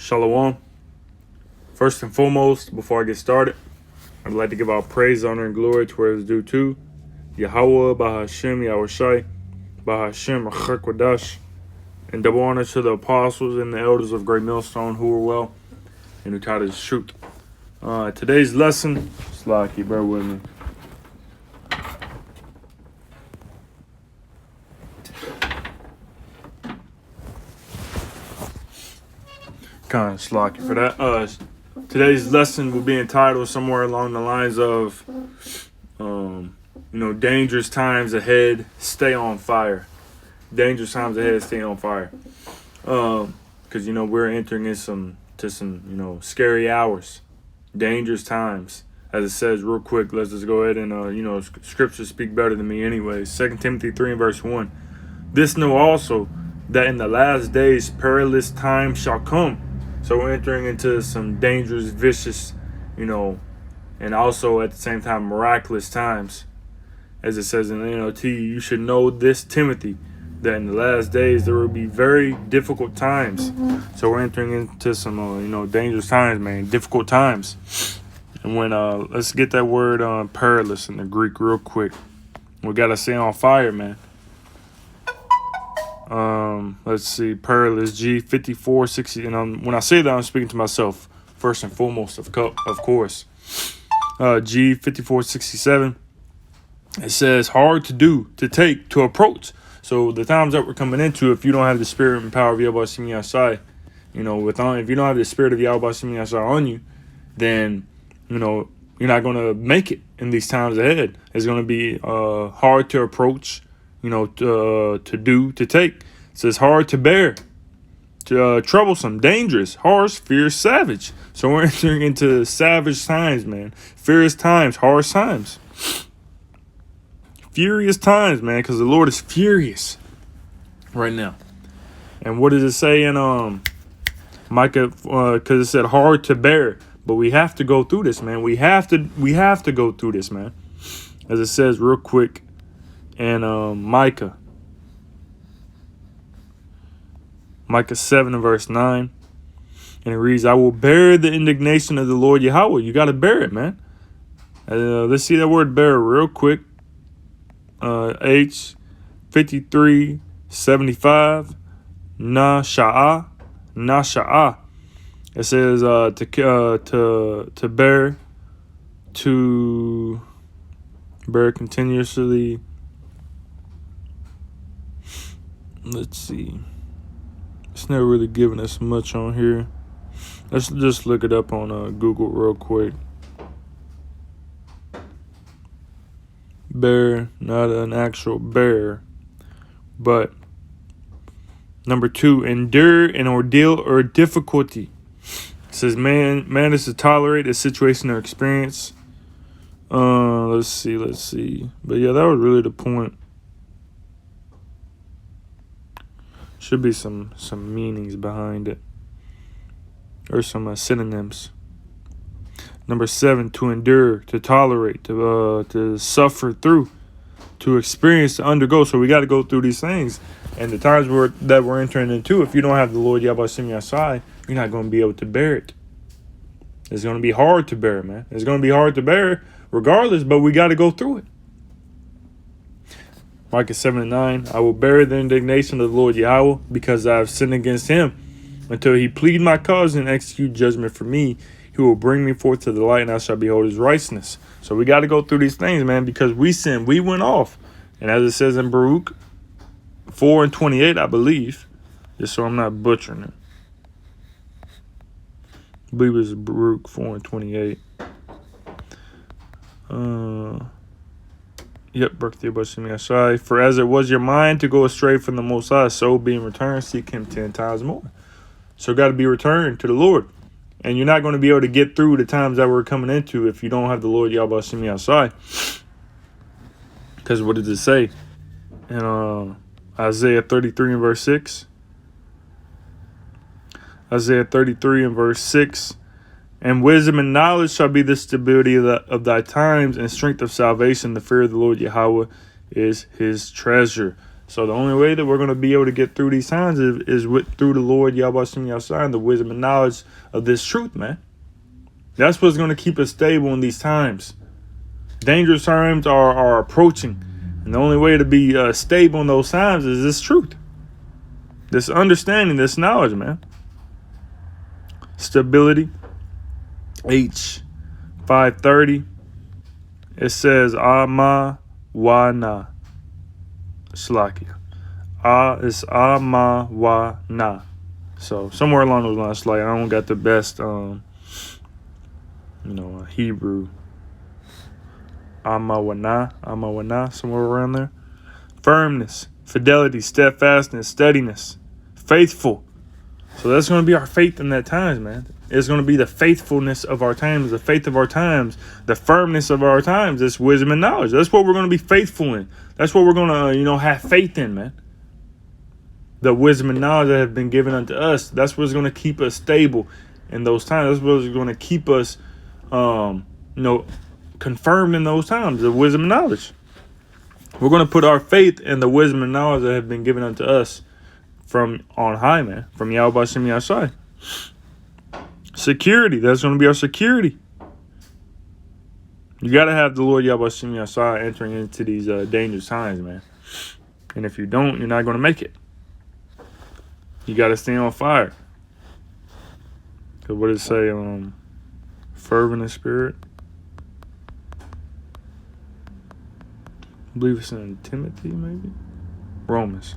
Shalom. First and foremost, before I get started, I'd like to give our praise, honor, and glory to where it's due to Yahweh, Bahashem, Yahushai, Bahashem, Achakwadash, and double honor to the apostles and the elders of Great Millstone who were well and who taught us truth. Today's lesson, Slacky, bear with me. Kind of slocky for that. Today's lesson will be entitled somewhere along the lines of, dangerous times ahead, stay on fire. Dangerous times ahead, stay on fire. Because we're entering into some scary hours, dangerous times. As it says, real quick, let's just go ahead and scriptures speak better than me, anyways. 2 Timothy 3 and verse 1. This know also that in the last days perilous times shall come. So we're entering into some dangerous, vicious, and also at the same time miraculous times. As it says in the NLT, you should know this, Timothy, that in the last days there will be very difficult times. So we're entering into some, dangerous times, man, difficult times. And when let's get that word perilous in the Greek real quick. We gotta stay on fire, man. Let's see, perilous, G5460, and when I say that, I'm speaking to myself first and foremost, of course. G5467, it says hard to do, to take, to approach. So the times that we're coming into, if you don't have the spirit and power of Yahweh Shemi Yashai, if you don't have the spirit of Yahweh Shemi Yashai on you, then you're not gonna make it in these times ahead. It's gonna be hard to approach. To do, to take. It says hard to bear, troublesome, dangerous, harsh, fierce, savage. So we're entering into savage times, man. Fierce times, harsh times. Furious times, man, because the Lord is furious right now. And what does it say in Micah? Because it said hard to bear, but we have to go through this, man. We have to go through this, man. As it says real quick. And Micah 7 and verse 9. And it reads, I will bear the indignation of the Lord Yahweh. You got to bear it, man. Let's see that word bear real quick. H5375. Nasha'ah. It says to bear continuously. Let's see. It's not really giving us much on here. Let's just look it up on Google real quick. Bear, not an actual bear, but number 2, endure an ordeal or difficulty. It says man is to tolerate a situation or experience. Let's see. But yeah, that was really the point. Should be some meanings behind it, or some synonyms. Number 7, to endure, to tolerate, to suffer through, to experience, to undergo. So we got to go through these things. And the times that we're entering into, if you don't have the Lord Yahweh Shemi Yashai, you're not going to be able to bear it. It's going to be hard to bear, man. It's going to be hard to bear regardless, but we got to go through it. Micah 7 and 9, I will bear the indignation of the Lord Yahweh because I have sinned against him. Until he plead my cause and execute judgment for me, he will bring me forth to the light and I shall behold his righteousness. So we got to go through these things, man, because we sinned. We went off. And as it says in Baruch 4 and 28, I believe, just so I'm not butchering it. I believe it's Baruch 4 and 28. Birthday of Shemi Yashai. For as it was your mind to go astray from the Most High, so being returned, seek him 10 times more. So got to be returned to the Lord. And you're not going to be able to get through the times that we're coming into if you don't have the Lord Yahweh Shemi Yashai. Because what does it say? In Isaiah 33 and verse 6. Isaiah 33 and verse 6. And wisdom and knowledge shall be the stability of thy times, and strength of salvation. The fear of the Lord Yahweh is his treasure. So the only way that we're going to be able to get through these times is through the Lord Yahweh Shem Yahshua and the wisdom and knowledge of this truth, man. That's what's going to keep us stable in these times. Dangerous times are approaching. And the only way to be stable in those times is this truth. This understanding, this knowledge, man. Stability. H 530. It says Ama wa na. Slakia. It's Ama wa na. So somewhere along those lines, like I don't got the best Hebrew. Ama wa na, somewhere around there. Firmness, fidelity, steadfastness, steadiness, faithful. So that's going to be our faith in that times, man. It's going to be the faithfulness of our times, the faith of our times, the firmness of our times. This wisdom and knowledge. That's what we're going to be faithful in. That's what we're going to, have faith in, man. The wisdom and knowledge that have been given unto us. That's what's going to keep us stable in those times. That's what's going to keep us, confirmed in those times. The wisdom and knowledge. We're going to put our faith in the wisdom and knowledge that have been given unto us from on high, man. From Yahweh Shem Yahshua. Security. That's going to be our security. You got to have the Lord Yahweh Shem Yahshua entering into these dangerous times, man. And if you don't, you're not going to make it. You got to stay on fire. Because what does it say? Fervent in spirit. I believe it's in Timothy, maybe? Romans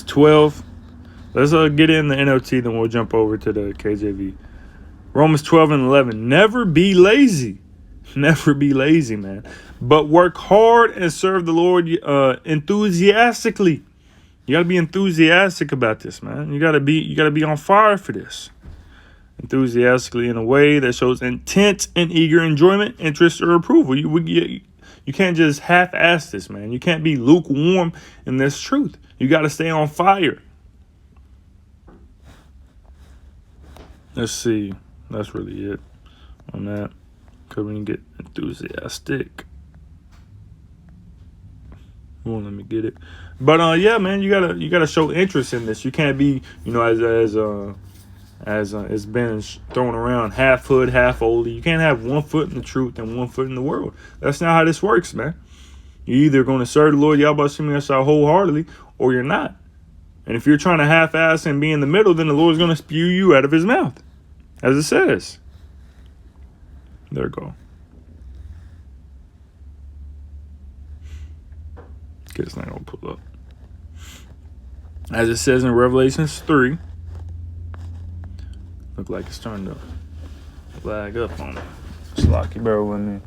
12. Let's get in the NLT, then we'll jump over to the KJV. Romans 12 and 11. Never be lazy. Never be lazy, man. But work hard and serve the Lord enthusiastically. You got to be enthusiastic about this, man. You got to be on fire for this. Enthusiastically in a way that shows intense and eager enjoyment, interest, or approval. You can't just half-ass this, man. You can't be lukewarm in this truth. You got to stay on fire. Let's see. That's really it on that. Because we can get enthusiastic. Won't let me get it. But yeah, man, you gotta show interest in this. You can't be, as it's been thrown around, half hood, half oldie. You can't have 1 foot in the truth and 1 foot in the world. That's not how this works, man. You're either going to serve the Lord Yahweh Shem Yahshua wholeheartedly, or you're not. And if you're trying to half-ass and be in the middle, then the Lord's going to spew you out of his mouth, as it says. There we go. It's not going to pull up. As it says in Revelations 3. Look like it's starting to lag up on me. Slocky, bear with me.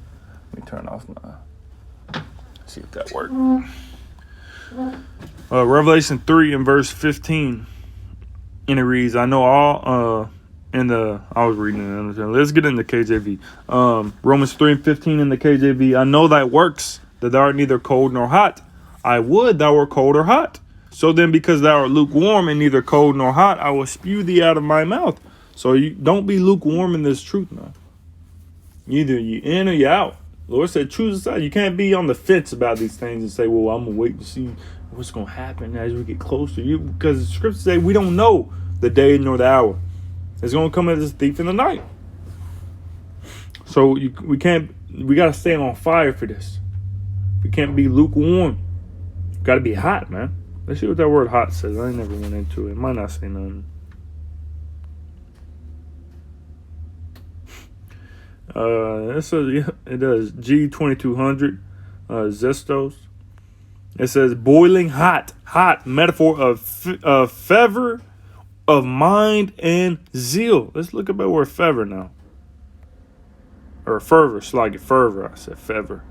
Let me turn off my... See if that works. Revelation 3 and verse 15. And it reads, I know all... I was reading it. Let's get into KJV. Romans 3 and 15 in the KJV. I know thy works, that thou art neither cold nor hot. I would thou wert cold or hot. So then, because thou art lukewarm and neither cold nor hot, I will spew thee out of my mouth. So you don't be lukewarm in this truth, man. Either you in or you out. Lord said, choose a side. You can't be on the fence about these things and say, well, I'm going to wait and see what's going to happen as we get closer to you. Because the scriptures say we don't know the day nor the hour. It's going to come as a thief in the night. So we got to stay on fire for this. We can't be lukewarm. Got to be hot, man. Let's see what that word hot says. I ain't never went into it. It might not say nothing. It says, yeah, it does. G2200, Zestos. It says boiling hot, metaphor of fervor of mind and zeal. Let's look at the word fervor now. Or fervor, fervor. I said fervor.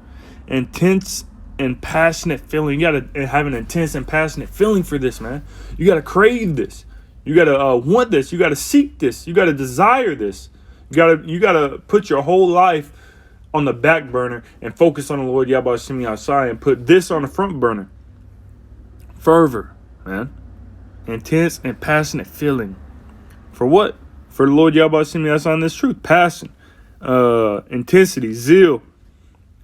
Intense and passionate feeling. You gotta have an intense and passionate feeling for this, man. You gotta crave this. You gotta want this. You gotta seek this. You gotta desire this. You gotta put your whole life on the back burner and focus on the Lord Yahweh Shem Yahshua and put this on the front burner. Fervor, man. Intense and passionate feeling. For what? For the Lord Yahweh Shem Yahshua in this truth. Passion. Intensity. Zeal.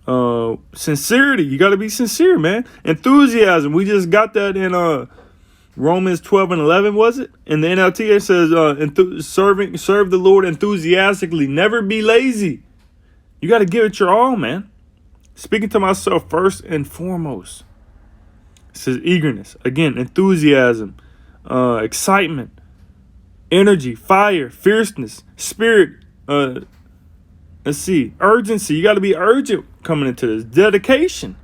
Sincerity. You got to be sincere, man. Enthusiasm. We just got that in Romans 12:11, was it? In the NLT, it says, serve the Lord enthusiastically. Never be lazy. You got to give it your all, man. Speaking to myself first and foremost. It says eagerness. Again, enthusiasm, excitement, energy, fire, fierceness, spirit. Let's see, urgency. You got to be urgent coming into this. Dedication.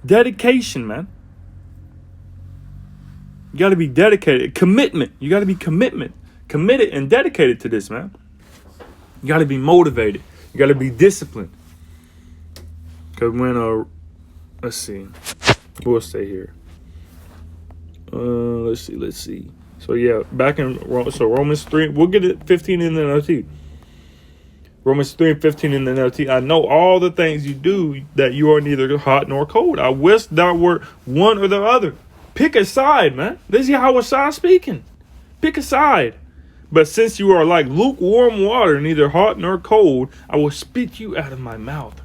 Dedication, man. You got to be dedicated. Commitment. You got to be committed and dedicated to this, man. You got to be motivated. You got to be disciplined. Because when, let's see. We'll stay here. Let's see. So, yeah, back in, Romans 3. We'll get it 15 in the NLT. Romans 3:15 in the NLT. I know all the things you do that you are neither hot nor cold. I wish thou wert one or the other. Pick a side, man. This is Yahweh Shai speaking. Pick a side. But since you are like lukewarm water, neither hot nor cold, I will spit you out of my mouth.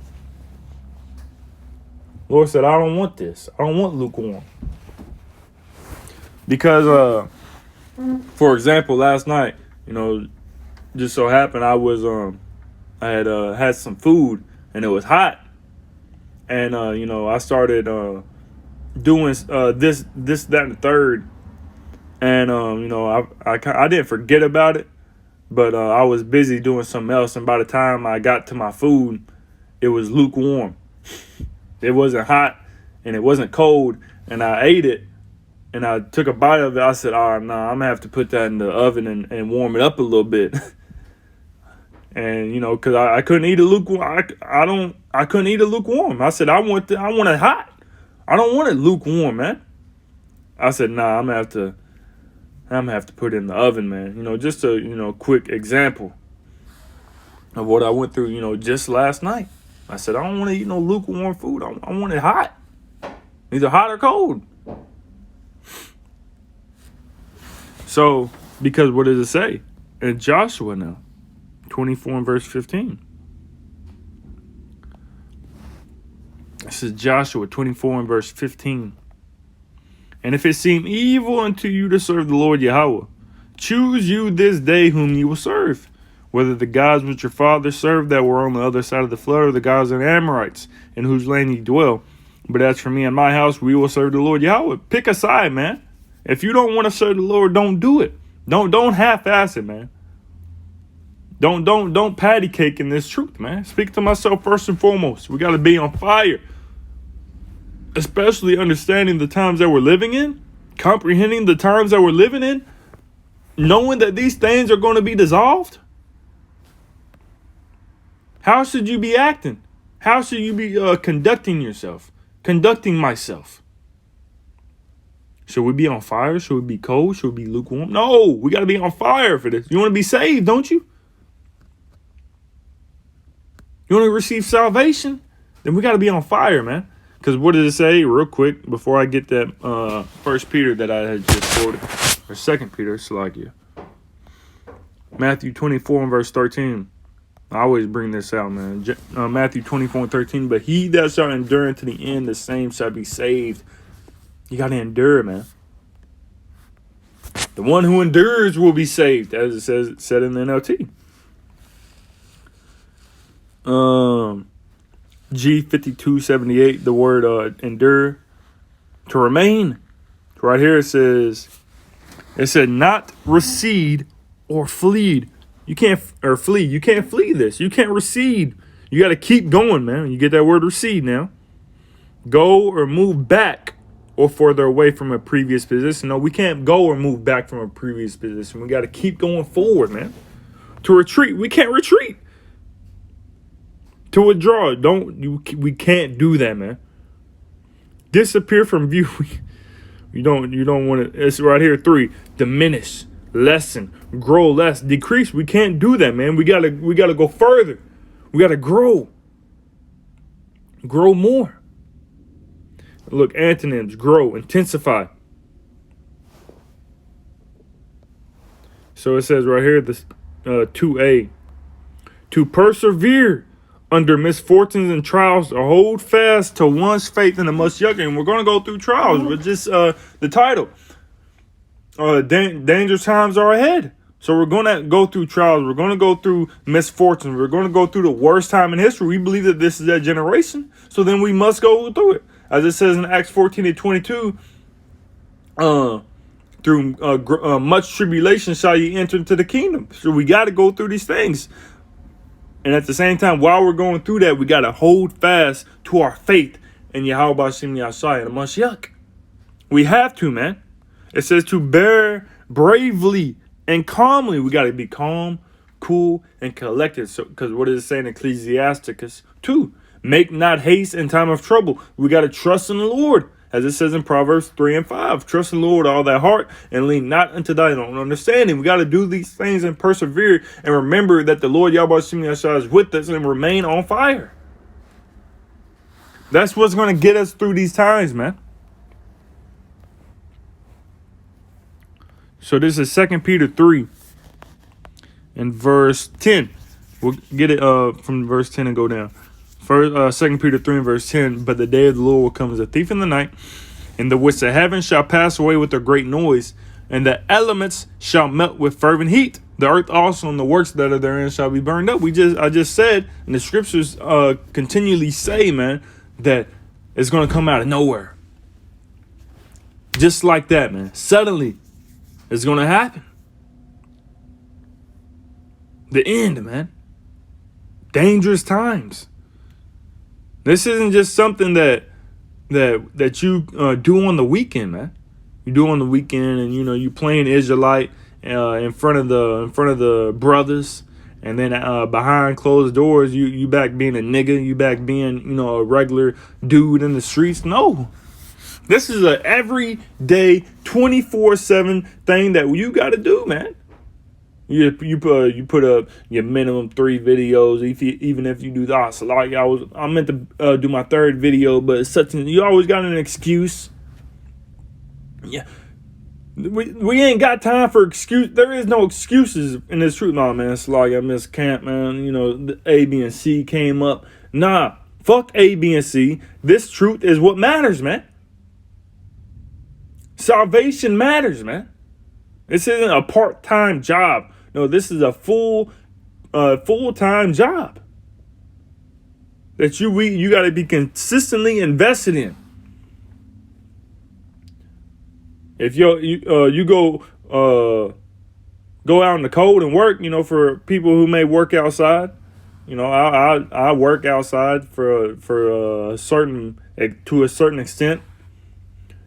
Lord said, I don't want this. I don't want lukewarm. Because, for example, last night, just so happened I was, I had some food and it was hot. And, I started doing this, that, and the third. And, I didn't forget about it. But I was busy doing something else. And by the time I got to my food, it was lukewarm. It wasn't hot and it wasn't cold. And I ate it. And I took a bite of it. I said, I'm going to have to put that in the oven and warm it up a little bit. And, because I couldn't eat it lukewarm. I couldn't eat it lukewarm. I said, I want it hot. I don't want it lukewarm, man. I said, I'm going to have to put it in the oven, man. Just a, quick example of what I went through, just last night. I said, I don't want to eat no lukewarm food. I want it hot. Either hot or cold. So, because what does it say? In Joshua now, 24 and verse 15. This is Joshua 24 and verse 15. And if it seem evil unto you to serve the Lord Yahweh, choose you this day whom you will serve, whether the gods which your fathers served that were on the other side of the flood, or the gods of the Amorites, in whose land ye dwell. But as for me and my house, we will serve the Lord Yahweh. Pick a side, man. If you don't want to serve the Lord, don't do it. Don't half-ass it, man. Don't patty cake in this truth, man. Speak to myself first and foremost. We got to be on fire. Especially understanding the times that we're living in, comprehending the times that we're living in, knowing that these things are going to be dissolved. How should you be acting? How should you be conducting yourself? Conducting myself? Should we be on fire? Should we be cold? Should we be lukewarm? No, we got to be on fire for this. You want to be saved, don't you? You want to receive salvation? Then we got to be on fire, man. Because what does it say? Real quick, before I get that 1 Peter that I had just quoted. Or 2 Peter, Salakia. Matthew 24 and verse 13. I always bring this out, man. Matthew 24 and 13. But he that shall endure unto the end, the same shall be saved. You got to endure, man. The one who endures will be saved, as it said in the NLT. G5278, the word endure, to remain. Right here it said not recede or flee. You can't flee. You can't flee this. You can't recede. You got to keep going, man. You get that word recede now. Go or move back or further away from a previous position. No, we can't go or move back from a previous position. We got to keep going forward, man. To retreat, we can't retreat. To withdraw, we can't do that, man. Disappear from view. You don't want to. It's right here. 3. Diminish, lessen, grow less, decrease. We can't do that, man. We gotta go further. We gotta grow more. Look, antonyms: grow, intensify. So it says right here, this 2a, to persevere under misfortunes and trials to hold fast to one's faith in the Mashiach. And we're going to go through trials, but just the title. Dangerous times are ahead. So we're going to go through trials. We're going to go through misfortunes. We're going to go through the worst time in history. We believe that this is that generation. So then we must go through it. As it says in Acts 14:22, through much tribulation shall ye enter into the kingdom. So we got to go through these things. And at the same time, while we're going through that, we got to hold fast to our faith in Yahweh B'Shem Yahshai and the Mashiach. We have to, man. It says to bear bravely and calmly. We got to be calm, cool, and collected. So, because what does it say in Ecclesiasticus 2? Make not haste in time of trouble. We got to trust in the Lord. As it says in Proverbs 3:5, trust in the Lord all thy heart and lean not unto thine own understanding. We got to do these things and persevere and remember that the Lord Yahweh Shem Yahshua is with us and remain on fire. That's what's going to get us through these times, man. So this is 2 Peter 3 and verse 10. We'll get it from verse 10 and go down. First, 2 Peter 3 and verse 10, but the day of the Lord will come as a thief in the night, in the which the heavens shall pass away with a great noise, and the elements shall melt with fervent heat. The earth also and the works that are therein shall be burned up. I just said, and the scriptures continually say, man, that it's going to come out of nowhere. Just like that, man. Suddenly, it's going to happen. The end, man. Dangerous times. This isn't just something that you do on the weekend, man. You do on the weekend, and you playing Israelite in front of the brothers, and then behind closed doors, you back being a nigga, you back being a regular dude in the streets. No, this is a everyday 24/7 thing that you got to do, man. You put up your minimum 3 videos, even if you do that. So like I meant to do my 3rd video, but you always got an excuse. Yeah, we ain't got time for excuse. There is no excuses in this truth, nah, man. It's like I missed camp, man. The A, B, and C came up. Nah, fuck A, B, and C. This truth is what matters, man. Salvation matters, man. This isn't a part-time job. No, this is a full-time job that you got to be consistently invested in. If you go out in the cold and work, for people who may work outside, I work outside to a certain extent.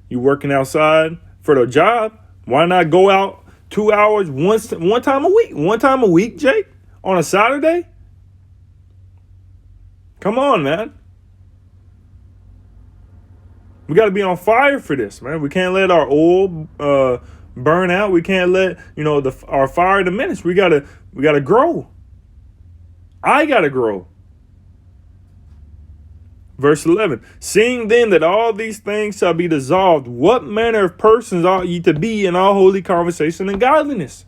You working outside for the job? Why not go out 2 hours one time a week? One time a week, Jake? On a Saturday? Come on, man. We got to be on fire for this, man. We can't let our oil burn out. We can't let, our fire diminish. We got to grow. I got to grow. Verse 11, seeing then that all these things shall be dissolved, what manner of persons ought ye to be in all holy conversation and godliness?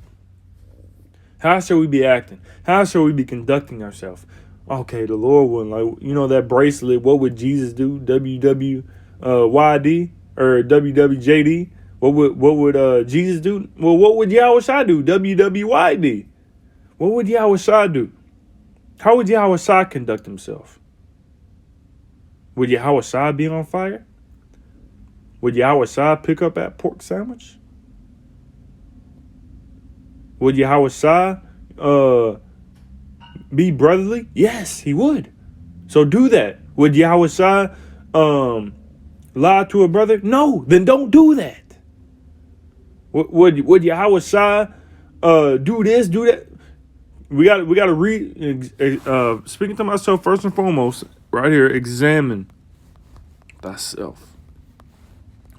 How shall we be acting? How shall we be conducting ourselves? Okay, the Lord wouldn't, that bracelet, what would Jesus do? WWYD or WWJD? What would Jesus do? Well, what would Yahushua do? WWYD. What would Yahushua do? How would Yahushua conduct himself? Would Yahushua be on fire? Would Yahushua pick up that pork sandwich? Would Yahushua be brotherly? Yes, he would. So do that. Would Yahushua lie to a brother? No, then don't do that. Would Yahushua do this, do that? We got to read. Speaking to myself first and foremost. Right here, examine thyself.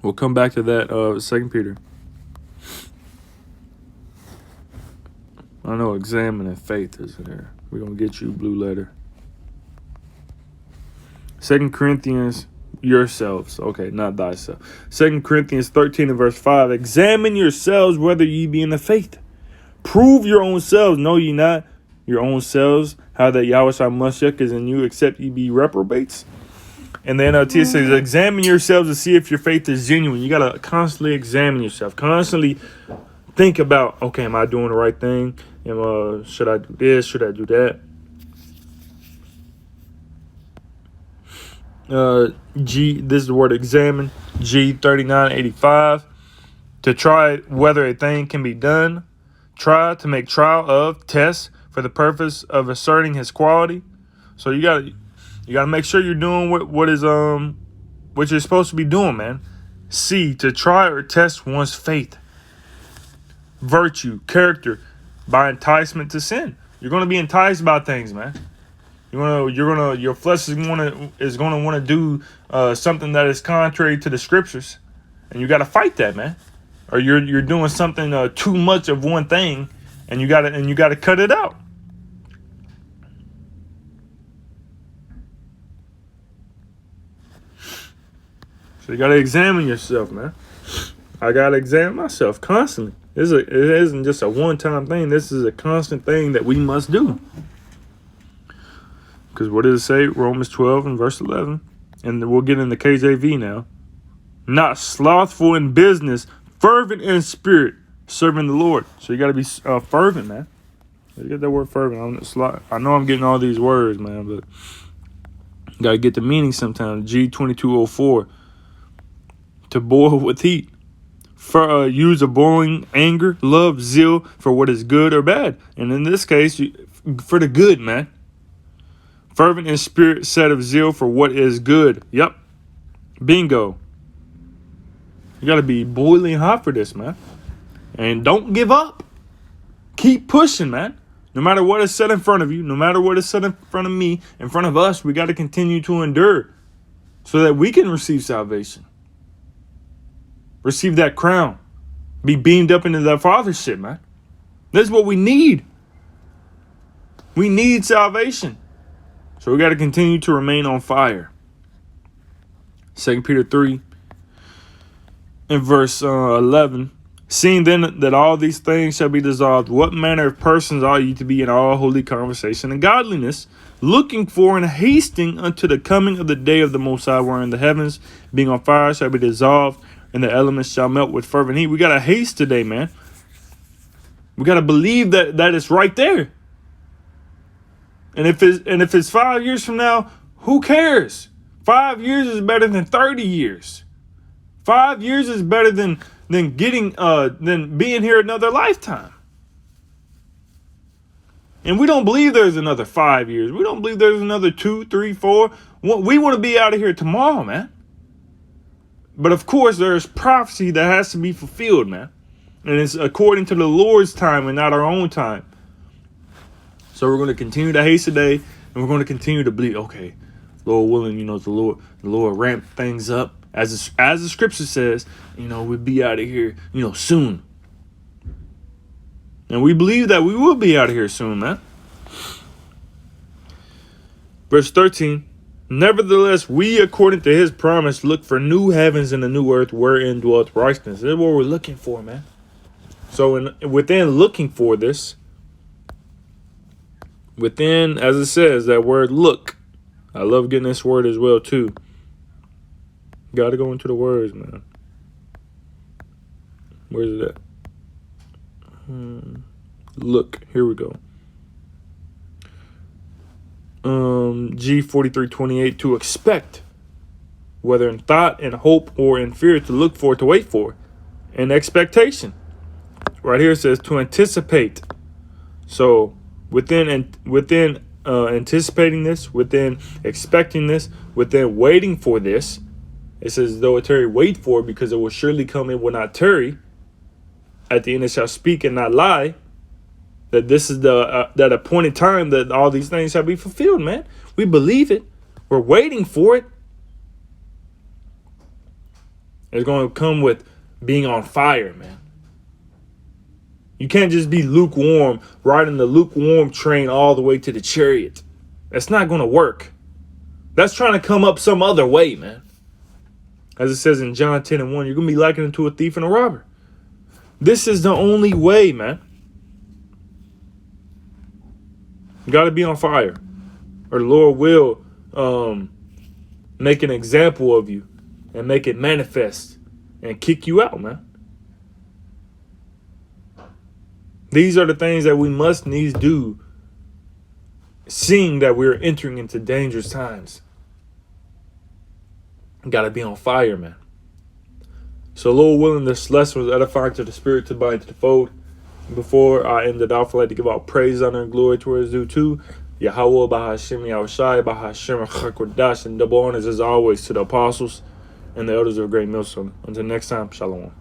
We'll come back to that 2 Peter. I know examine and faith is there. We're going to get you blue letter. 2 Corinthians, yourselves. Okay, not thyself. 2 Corinthians 13 and verse 5. Examine yourselves whether ye be in the faith. Prove your own selves. Know ye not your own selves how that Yahweh Mashiach is in you, except ye be reprobates. And the NLT says, examine yourselves to see if your faith is genuine. You got to constantly examine yourself. Constantly think about, okay, am I doing the right thing? Should I do this? Should I do that? This is the word examine. G3985. To try whether a thing can be done. Try to make trial of, test for the purpose of asserting his quality. So you gotta make sure you're doing what you're supposed to be doing, man. C, to try or test one's faith, virtue, character, by enticement to sin. You're gonna be enticed by things, man. Your flesh is gonna want to do something that is contrary to the scriptures, and you gotta fight that, man. Or you're doing something too much of one thing, and you gotta cut it out. So you gotta examine yourself, man. I gotta examine myself constantly. It isn't just a one-time thing. This is a constant thing that we must do. Because what does it say? Romans 12 and verse 11. And we'll get in the KJV now. Not slothful in business, fervent in spirit, serving the Lord. So you got to be fervent, man. You get that word fervent. I know I'm getting all these words, man, but you got to get the meaning sometimes. G2204. To boil with heat. Use a boiling anger, love, zeal for what is good or bad. And in this case, for the good, man. Fervent in spirit, set of zeal for what is good. Yep. Bingo. You got to be boiling hot for this, man. And don't give up. Keep pushing, man. No matter what is set in front of you, no matter what is set in front of me, in front of us, we got to continue to endure so that we can receive salvation. Receive that crown. Be beamed up into that fathership, man. This is what we need. We need salvation. So we got to continue to remain on fire. 2 Peter 3 in verse 11. Seeing then that all these things shall be dissolved, what manner of persons are ye to be in all holy conversation and godliness, looking for and hasting unto the coming of the day of the Most High, wherein the heavens, being on fire, shall be dissolved, and the elements shall melt with fervent heat. We got to haste today, man. We got to believe that it's right there. And if it's 5 years from now, who cares? 5 years is better than 30 years. 5 years is better than being here another lifetime. And we don't believe there's another 5 years. We don't believe there's another 2, 3, 4. We want to be out of here tomorrow, man. But of course, there's prophecy that has to be fulfilled, man. And it's according to the Lord's time and not our own time. So we're going to continue to haste today, and we're going to continue to believe, okay, Lord willing, the Lord ramp things up. As the scripture says, we'll be out of here, soon. And we believe that we will be out of here soon, man. Verse 13. Nevertheless, we, according to his promise, look for new heavens and a new earth wherein dwelleth righteousness. That's what we're looking for, man. So within looking for this, within, as it says, that word look. I love getting this word as well, too. Got to go into the words, man. Where's it at? Look, here we go. G4328, to expect, whether in thought and hope or in fear, to look for, to wait for, and expectation. Right here it says to anticipate. So within anticipating this, within expecting this, within waiting for this, it says, though it tarry, wait for it, because it will surely come, it will not tarry. At the end it shall speak and not lie. That this is that appointed time that all these things shall be fulfilled, man. We believe it. We're waiting for it. It's going to come with being on fire, man. You can't just be lukewarm, riding the lukewarm train all the way to the chariot. That's not going to work. That's trying to come up some other way, man. As it says in John 10 and 1, you're going to be likened to a thief and a robber. This is the only way, man. You got to be on fire, or the Lord will make an example of you and make it manifest and kick you out, man. These are the things that we must needs do, seeing that we're entering into dangerous times. You got to be on fire, man. So, Lord willing, this lesson was edifying to the spirit, to the body, to the fold. Before I end it off, I'd like to give out praise, honor, and glory towards due to Yahweh, Bahashim, Yahushai, Bahashim, Chakodash, and double honors as always to the apostles and the elders of Great Millstone. Until next time, Shalom.